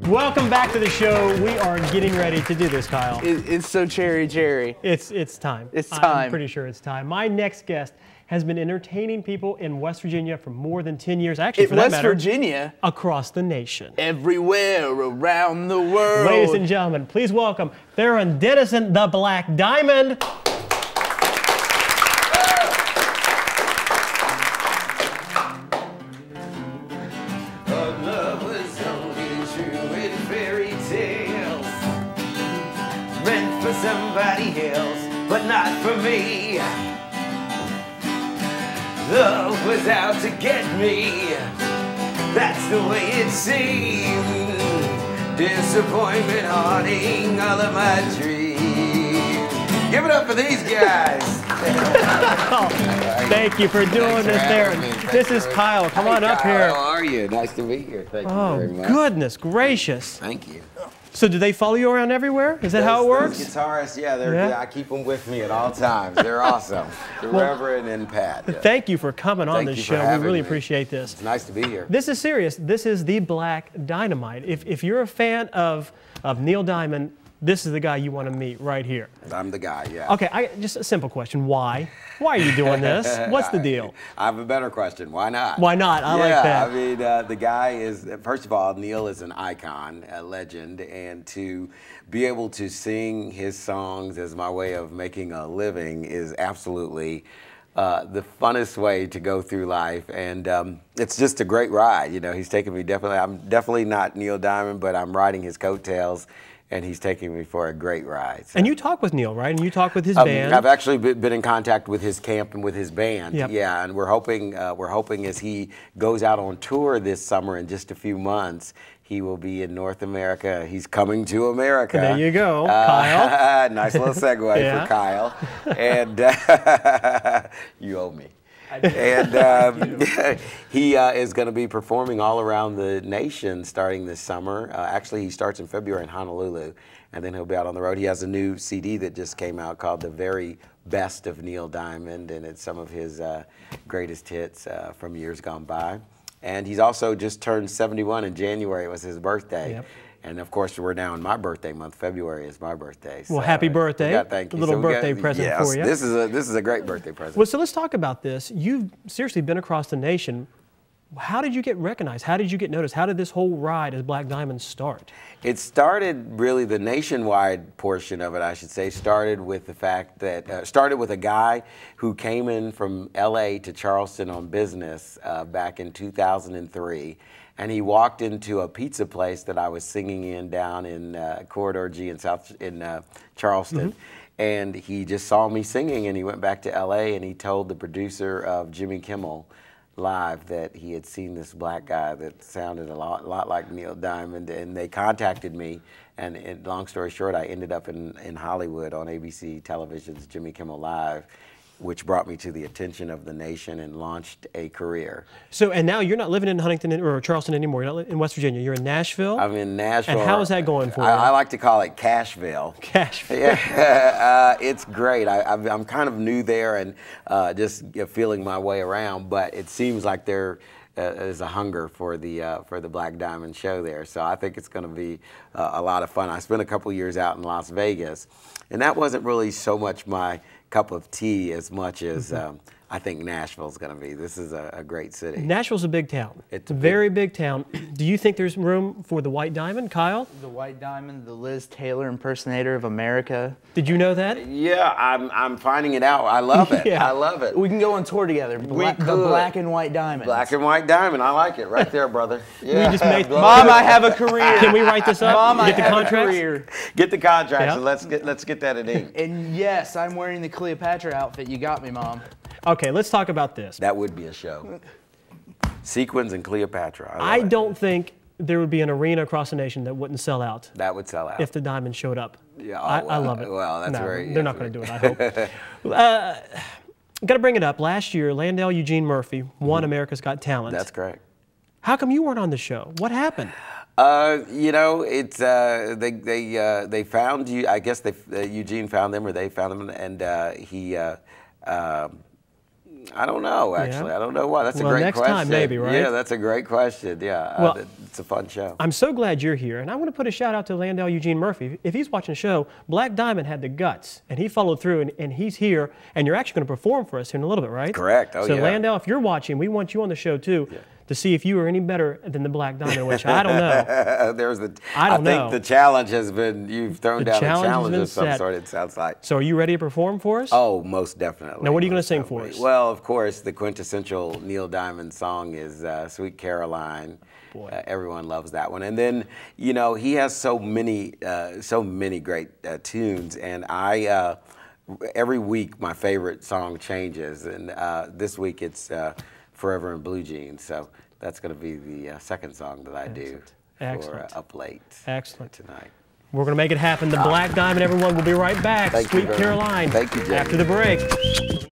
Welcome back to the show. We are getting ready to do this, Kyle. It's so cherry. It's time. It's time. I'm pretty sure it's time. My next guest has been entertaining people in West Virginia for more than 10 years. Actually, for that matter, West Virginia? Across the nation. Everywhere around the world. Ladies and gentlemen, please welcome Theron Dennison, the Black Diamond. Somebody else, but not for me. Love was out to get me. That's the way it seemed. Disappointment haunting all of my dreams. Give it up for these guys. Thank you for doing this, Theron. This is Kyle. Come on up here. How are you? Nice to be here. Thank you very much. Oh, goodness gracious. Thank you. So do they follow you around everywhere? Is that how it works? Those guitarists, yeah, I keep them with me at all times. They're awesome. The Reverend and Pat. Yeah. Thank you for coming on this show. We really appreciate this. It's nice to be here. This is serious. This is the Black Dynamite. If you're a fan of Neil Diamond, this is the guy you want to meet right here. I'm the guy, yeah. Okay, just a simple question. Why? Why are you doing this? What's the deal? I have a better question. Why not? Why not? I like that. I mean, the guy is, first of all, Neil is an icon, a legend, and to be able to sing his songs as my way of making a living is absolutely the funnest way to go through life, and it's just a great ride. You know, he's taken me I'm definitely not Neil Diamond, but I'm riding his coattails, and he's taking me for a great ride. So. And you talk with Neil, right? And you talk with his band. I've actually been in contact with his camp and with his band. Yep. Yeah, and we're hoping as he goes out on tour this summer in just a few months, he will be in North America. He's coming to America. There you go, Kyle. Nice little segue for Kyle. And you owe me. And he is going to be performing all around the nation starting this summer. Actually, he starts in February in Honolulu, and then he'll be out on the road. He has a new CD that just came out called The Very Best of Neil Diamond, and it's some of his greatest hits from years gone by. And he's also just turned 71 in January. It was his birthday. Yep. And of course, we're now in my birthday month. February is my birthday. Well, happy birthday! Thank you. A little birthday present for you. This is a great birthday present. Well, so let's talk about this. You've seriously been across the nation. How did you get recognized? How did you get noticed? How did this whole ride as Black Diamond start? It started really, the nationwide portion of it, I should say, started with the fact that, started with a guy who came in from LA to Charleston on business back in 2003. And he walked into a pizza place that I was singing in down in Corridor G in Charleston. Mm-hmm. And he just saw me singing, and he went back to LA, and he told the producer of Jimmy Kimmel Live that he had seen this black guy that sounded a lot like Neil Diamond, and they contacted me. And long story short, I ended up in Hollywood on ABC Television's Jimmy Kimmel Live, which brought me to the attention of the nation and launched a career. So, and now you're not living in Huntington or Charleston anymore. You're not in West Virginia. You're in Nashville? I'm in Nashville. And how is that going for you? I like to call it Cashville. Cashville. Yeah, it's great. I'm kind of new there and just feeling my way around, but it seems like there is a hunger for the Black Diamond show there. So I think it's going to be a lot of fun. I spent a couple years out in Las Vegas, and that wasn't really so much my cup of tea as much as I think Nashville's going to be. This is a great city. Nashville's a big town. It's a very big town. Do you think there's room for the White Diamond, Kyle? The White Diamond, the Liz Taylor impersonator of America. Did you know that? Yeah, I'm finding it out. I love it. Yeah. I love it. We can go on tour together. The Black and White Diamond. Black and White Diamond. I like it. Right there, brother. Yeah. We just made Mom, I have a career. Can we write this up? Mom, I get the have contracts? a career. Get the contracts, Yeah. and let's get that in ink. And yes, I'm wearing the Cleopatra outfit. You got me, Mom. Okay, let's talk about this. That would be a show. Sequins and Cleopatra. I don't think there would be an arena across the nation that wouldn't sell out. That would sell out. If the Diamond showed up. Yeah, I love it. Well, that's very. They're not going to do it, I hope. Got to bring it up. Last year, Landell Eugene Murphy won America's Got Talent. That's correct. How come you weren't on the show? What happened? You know, it's they found you. I guess Eugene found them, or they found them, and he I don't know, actually. Yeah. I don't know why. That's Well, a great next question. time, maybe, right? Yeah, that's a great question. Yeah, Well, it's a fun show. I'm so glad you're here, and I want to put a shout out to Landell Eugene Murphy. If he's watching the show, Black Diamond had the guts, and he followed through, and he's here, and you're actually going to perform for us here in a little bit, right? Correct. Oh, so yeah. Landell, if you're watching, we want you on the show too, to see if you are any better than the Black Diamond, which I don't know. I don't know. think the challenge has been, you've thrown down a challenge has challenge been of some set. sort, it sounds like. So are you ready to perform for us? Oh, most definitely. Now, what are you going to most sing for definitely. us? Well, of course, the quintessential Neil Diamond song is Sweet Caroline. Boy. Everyone loves that one. And then, you know, he has so many great tunes. And every week, my favorite song changes. And this week, it's Forever in Blue Jeans. So that's going to be the second song that I do for Up Late tonight. We're going to make it happen. The Black Diamond, everyone. We'll be right back. Thank you Sweet very much. Caroline. Thank you, Jamie. After the break.